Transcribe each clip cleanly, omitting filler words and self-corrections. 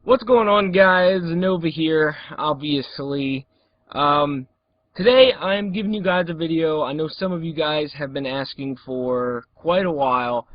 What's going on, guys? Nova here, obviously. Today I'm giving you guys a video I know some of you guys have been asking for quite a while.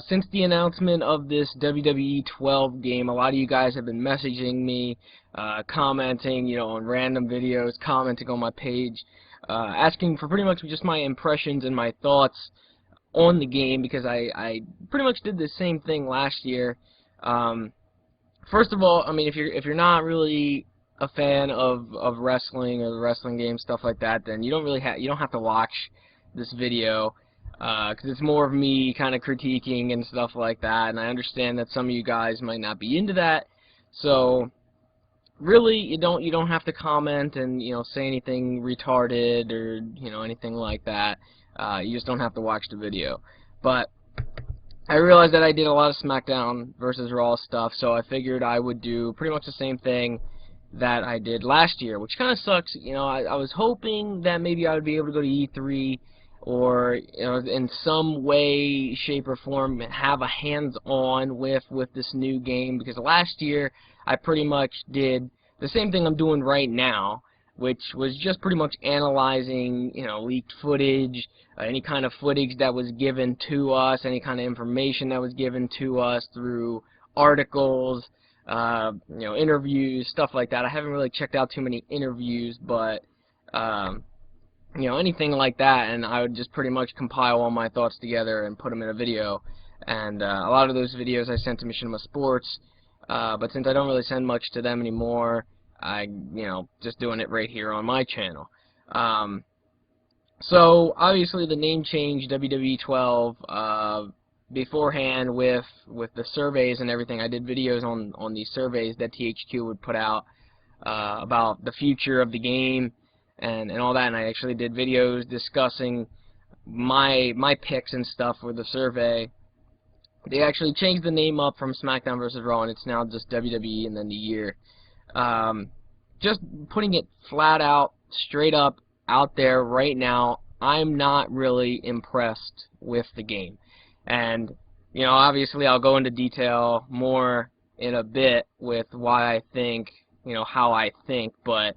Since the announcement of this WWE 12 game, a lot of you guys have been messaging me, commenting, on random videos, commenting on my page, asking for pretty much just my impressions and my thoughts on the game, because I pretty much did the same thing last year. First of all, I mean, if you're not really a fan of wrestling or the wrestling game, stuff like that, then you don't have to watch this video, because it's more of me kind of critiquing and stuff like that. And I understand that some of you guys might not be into that, so really you don't have to comment and say anything retarded or anything like that. You just don't have to watch the video. But I realized that I did a lot of SmackDown versus Raw stuff, so I figured I would do pretty much the same thing that I did last year, which kind of sucks. I was hoping that maybe I would be able to go to E3 or in some way, shape, or form have a hands-on with this new game, because last year I pretty much did the same thing I'm doing right now, which was just pretty much analyzing, leaked footage, any kind of footage that was given to us, any kind of information that was given to us through articles, interviews, stuff like that. I haven't really checked out too many interviews, but anything like that, and I would just pretty much compile all my thoughts together and put them in a video. And a lot of those videos I sent to Machinima Sports, but since I don't really send much to them anymore, I, just doing it right here on my channel. So obviously the name change, WWE 12, beforehand with the surveys and everything, I did videos on these surveys that THQ would put out about the future of the game and all that, and I actually did videos discussing my picks and stuff for the survey. They actually changed the name up from SmackDown vs. Raw, and it's now just WWE and then the year. Just putting it flat out, straight up, out there right now, I'm not really impressed with the game. And, obviously I'll go into detail more in a bit with why I think, how I think, but,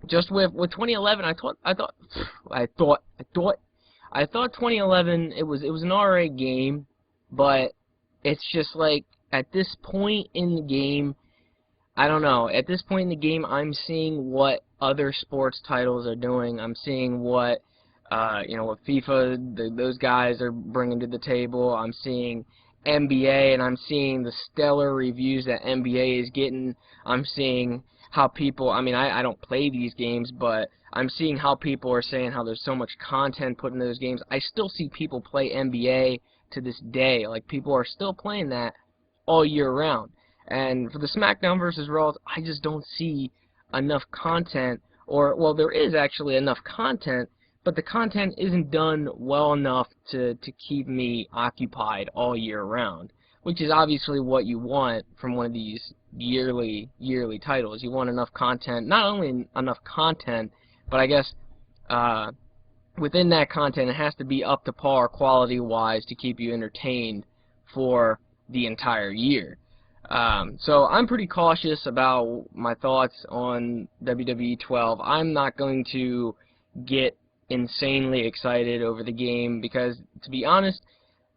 just with 2011, I thought 2011, it was an alright game, but it's just like, at this point in the game, I don't know. At this point in the game, I'm seeing what other sports titles are doing. I'm seeing what, what FIFA, those guys are bringing to the table. I'm seeing NBA, and I'm seeing the stellar reviews that NBA is getting. I'm seeing how people, I don't play these games, but I'm seeing how people are saying how there's so much content put into those games. I still see people play NBA to this day. Like, people are still playing that all year round. And for the SmackDown vs. Raw, I just don't see enough content, or, well, there is actually enough content, but the content isn't done well enough to keep me occupied all year round, which is obviously what you want from one of these yearly titles. You want enough content, not only enough content, but I guess within that content it has to be up to par quality-wise to keep you entertained for the entire year. So I'm pretty cautious about my thoughts on WWE 12. I'm not going to get insanely excited over the game because, to be honest,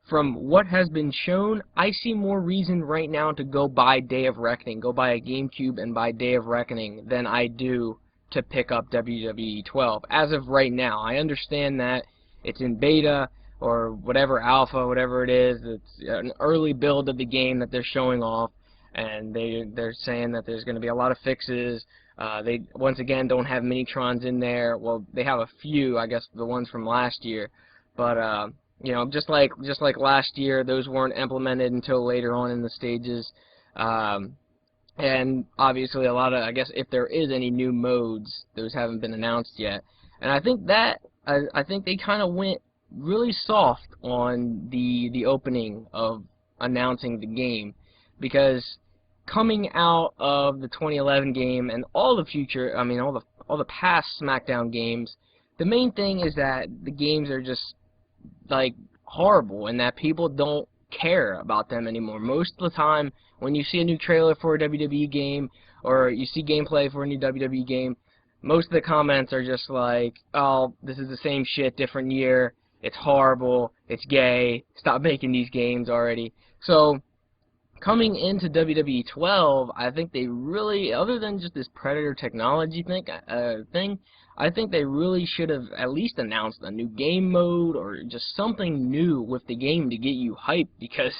from what has been shown, I see more reason right now to go buy Day of Reckoning, go buy a GameCube and buy Day of Reckoning than I do to pick up WWE 12. As of right now, I understand that it's in beta or whatever, alpha, whatever it is. It's an early build of the game that they're showing off, and they're saying that there's going to be a lot of fixes. They once again don't have Minitrons in there. Well, they have a few, I guess, the ones from last year, but just like last year, those weren't implemented until later on in the stages. And obviously a lot of, I guess, if there is any new modes, those haven't been announced yet. And I think they kind of went really soft on the opening of announcing the game, because coming out of the 2011 game and all the future, all the past SmackDown games, the main thing is that the games are just like horrible, and that people don't care about them anymore. Most of the time, when you see a new trailer for a WWE game, or you see gameplay for a new WWE game, most of the comments are just like, oh, this is the same shit, different year, it's horrible, it's gay, stop making these games already. So, coming into WWE 12, I think they really, other than just this Predator technology thing, I think they really should have at least announced a new game mode or just something new with the game to get you hyped, because,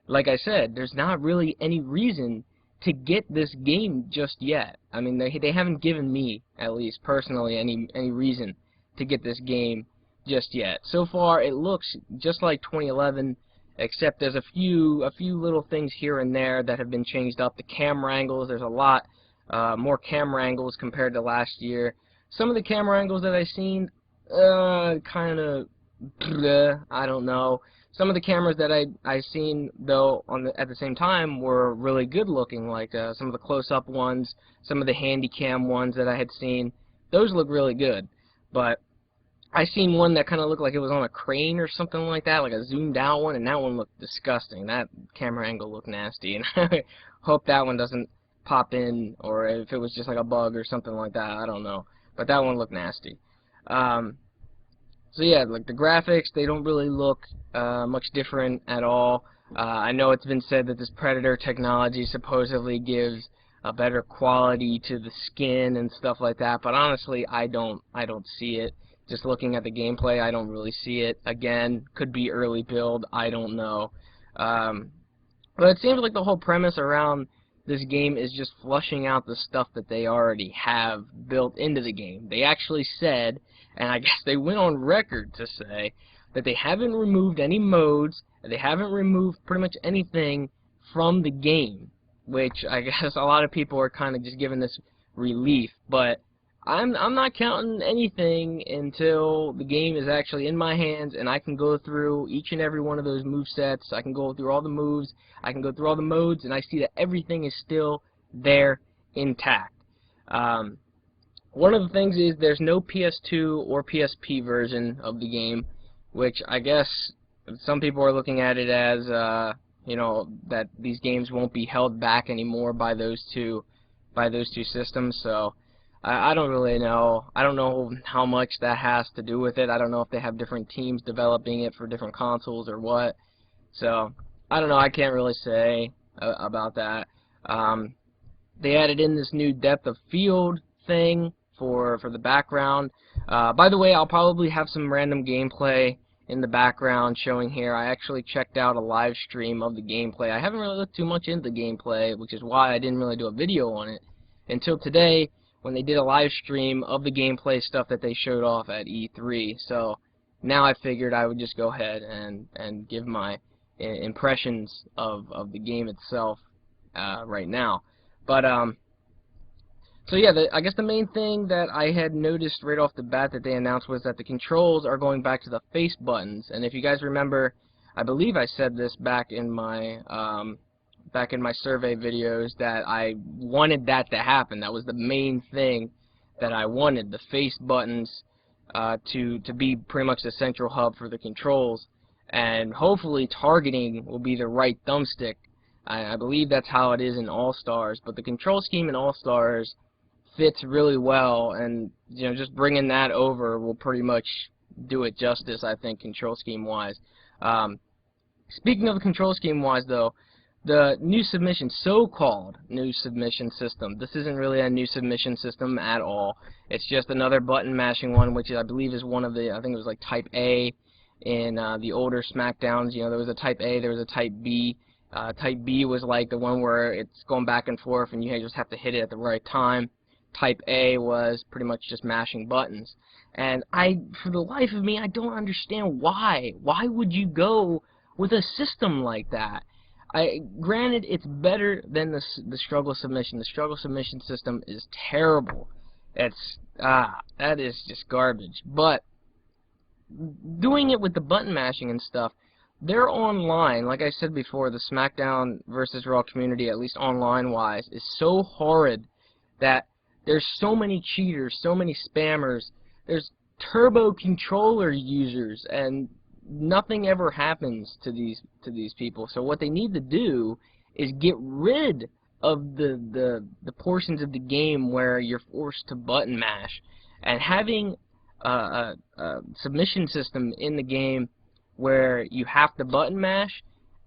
like I said, there's not really any reason to get this game just yet. I mean, they haven't given me, at least personally, any reason to get this game just yet. So far, it looks just like 2011, except there's a few little things here and there that have been changed up. The camera angles, there's a lot more camera angles compared to last year. Some of the camera angles that I've seen, kind of, I don't know. Some of the cameras that I seen, though, at the same time, were really good looking, like some of the close-up ones, some of the handy-cam ones that I had seen. Those look really good, but I seen one that kind of looked like it was on a crane or something like that, like a zoomed-out one, and that one looked disgusting. That camera angle looked nasty, and I hope that one doesn't pop in, or if it was just like a bug or something like that, I don't know. But that one looked nasty. So yeah, like the graphics, they don't really look much different at all. I know it's been said that this Predator technology supposedly gives a better quality to the skin and stuff like that, but honestly, I don't see it. Just looking at the gameplay, I don't really see it. Again, could be early build, I don't know. But it seems like the whole premise around this game is just flushing out the stuff that they already have built into the game. They actually said, and I guess they went on record to say, that they haven't removed any modes, and they haven't removed pretty much anything from the game, which I guess a lot of people are kind of just giving this relief, but I'm not counting anything until the game is actually in my hands and I can go through each and every one of those movesets. I can go through all the moves, I can go through all the modes, and I see that everything is still there intact. One of the things is there's no PS2 or PSP version of the game, which I guess some people are looking at it as, you know, that these games won't be held back anymore by those two systems. So I don't really know. I don't know how much that has to do with it. I don't know if they have different teams developing it for different consoles or what. So I don't know. I can't really say about that. They added in this new depth of field thing for the background. By the way, I'll probably have some random gameplay in the background showing here. I actually checked out a live stream of the gameplay. I haven't really looked too much into the gameplay, which is why I didn't really do a video on it until today, when they did a live stream of the gameplay stuff that they showed off at E3. So now I figured I would just go ahead and give my impressions of the game itself right now. But so yeah, I guess the main thing that I had noticed right off the bat that they announced was that the controls are going back to the face buttons. And if you guys remember, I believe I said this back in my survey videos, that I wanted that to happen. That was the main thing that I wanted, the face buttons to be pretty much the central hub for the controls, and hopefully targeting will be the right thumbstick. I believe that's how it is in All-Stars, but the control scheme in All-Stars fits really well, and you know, just bringing that over will pretty much do it justice, I think, control scheme wise. Speaking of the control scheme wise, though, the new submission, so-called new submission system, this isn't really a new submission system at all. It's just another button mashing one, which I believe is one of the, I think it was like Type A in the older SmackDowns. You know, there was a Type A, there was a Type B. Type B was like the one where it's going back and forth and you just have to hit it at the right time. Type A was pretty much just mashing buttons. And for the life of me, I don't understand why. Why would you go with a system like that? Granted, it's better than the struggle submission. The struggle submission system is terrible. That is just garbage. But doing it with the button mashing and stuff, they're online. Like I said before, the SmackDown versus Raw community, at least online-wise, is so horrid that there's so many cheaters, so many spammers. There's turbo controller users, and nothing ever happens to these people. So what they need to do is get rid of the portions of the game where you're forced to button mash, and having a submission system in the game where you have to button mash.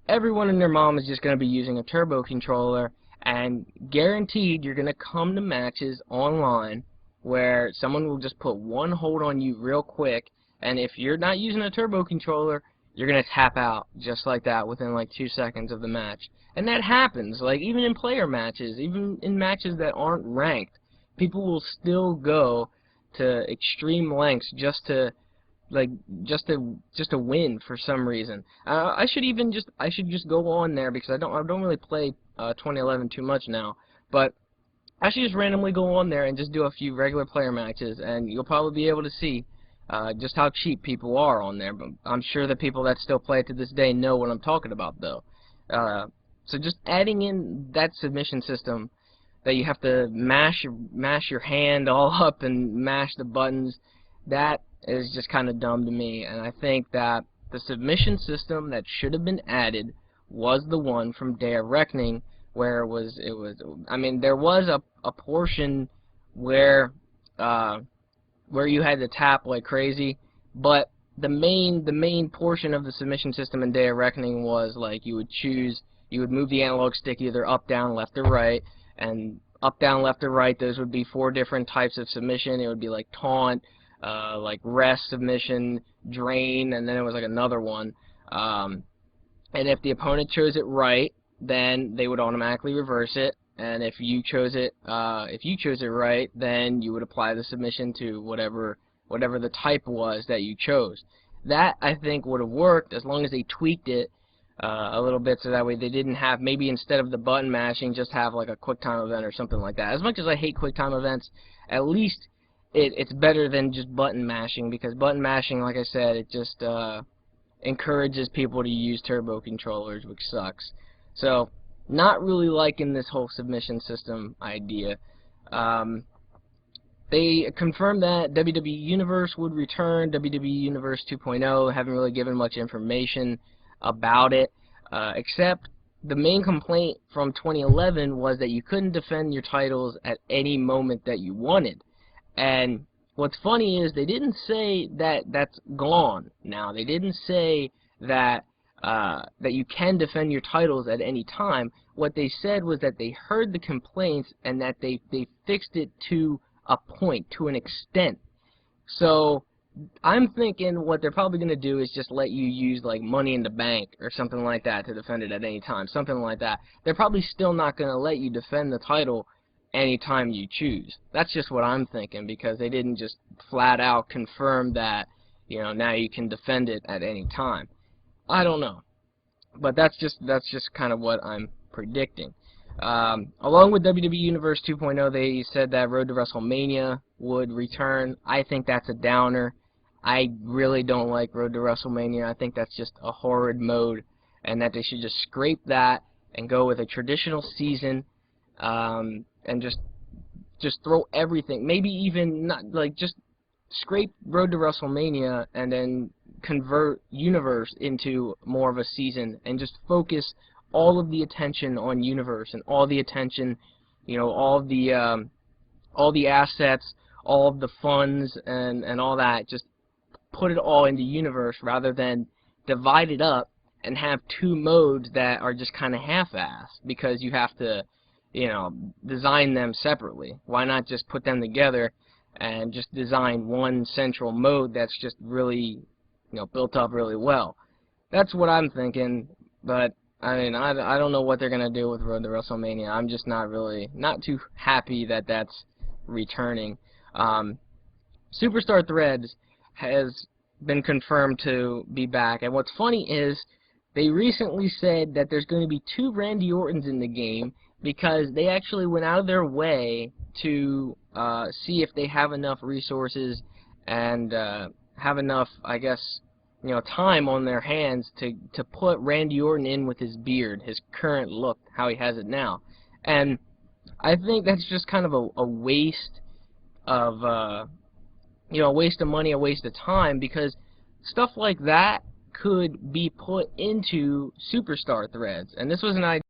Everyone and their mom is just going to be using a turbo controller, and guaranteed you're going to come to matches online where someone will just put one hold on you real quick, and if you're not using a turbo controller, you're going to tap out just like that within like 2 seconds of the match. And that happens, like even in player matches, even in matches that aren't ranked, people will still go to extreme lengths just to win for some reason. I should just go on there, because I don't really play 2011 too much now, but I should just randomly go on there and just do a few regular player matches, and you'll probably be able to see just how cheap people are on there. But I'm sure the people that still play it to this day know what I'm talking about, though. So just adding in that submission system that you have to mash your hand all up and mash the buttons, that is just kind of dumb to me. And I think that the submission system that should have been added was the one from Day of Reckoning, where it was I mean, there was a portion where you had to tap like crazy, but the main portion of the submission system in Day of Reckoning was like you would move the analog stick either up, down, left, or right, and up, down, left, or right, those would be 4 different types of submission. It would be like taunt, like rest submission, drain, and then it was like another one. And if the opponent chose it right, then they would automatically reverse it. And if you chose it right, then you would apply the submission to whatever the type was that you chose. That, I think, would have worked as long as they tweaked it a little bit, so that way they didn't have, maybe instead of the button mashing, just have like a quick time event or something like that. As much as I hate quick time events, at least it's better than just button mashing, because button mashing, like I said, it just encourages people to use turbo controllers, which sucks. So, not really liking this whole submission system idea. They confirmed that WWE Universe would return, WWE Universe 2.0, haven't really given much information about it, except the main complaint from 2011 was that you couldn't defend your titles at any moment that you wanted. And what's funny is they didn't say that that's gone now. They didn't say that that you can defend your titles at any time. What they said was that they heard the complaints and that they fixed it to a point, to an extent. So I'm thinking what they're probably going to do is just let you use like Money in the Bank or something like that to defend it at any time, something like that. They're probably still not going to let you defend the title anytime you choose. That's just what I'm thinking, because they didn't just flat out confirm that, you know, now you can defend it at any time. I don't know, but that's just kind of what I'm predicting. Along with WWE Universe 2.0, they said that Road to WrestleMania would return. I think that's a downer. I really don't like Road to WrestleMania. I think that's just a horrid mode, and that they should just scrape that and go with a traditional season, and just throw everything. Maybe even not, like, just scrape Road to WrestleMania and then convert Universe into more of a season, and just focus all of the attention on Universe, and all the attention, you know, all the assets, all of the funds, and all that. Just put it all into Universe, rather than divide it up and have 2 modes that are just kind of half-assed, because you have to, you know, design them separately. Why not just put them together and just design one central mode that's just really, you know, built up really well? That's what I'm thinking, but I mean, I don't know what they're going to do with Road to WrestleMania. I'm just not too happy that that's returning. Superstar Threads has been confirmed to be back, and what's funny is they recently said that there's going to be 2 Randy Ortons in the game, because they actually went out of their way to see if they have enough resources and have enough, I guess, you know, time on their hands to put Randy Orton in with his beard, his current look, how he has it now. And I think that's just kind of a waste of, you know, a waste of money, a waste of time, because stuff like that could be put into Superstar Threads. And this was an idea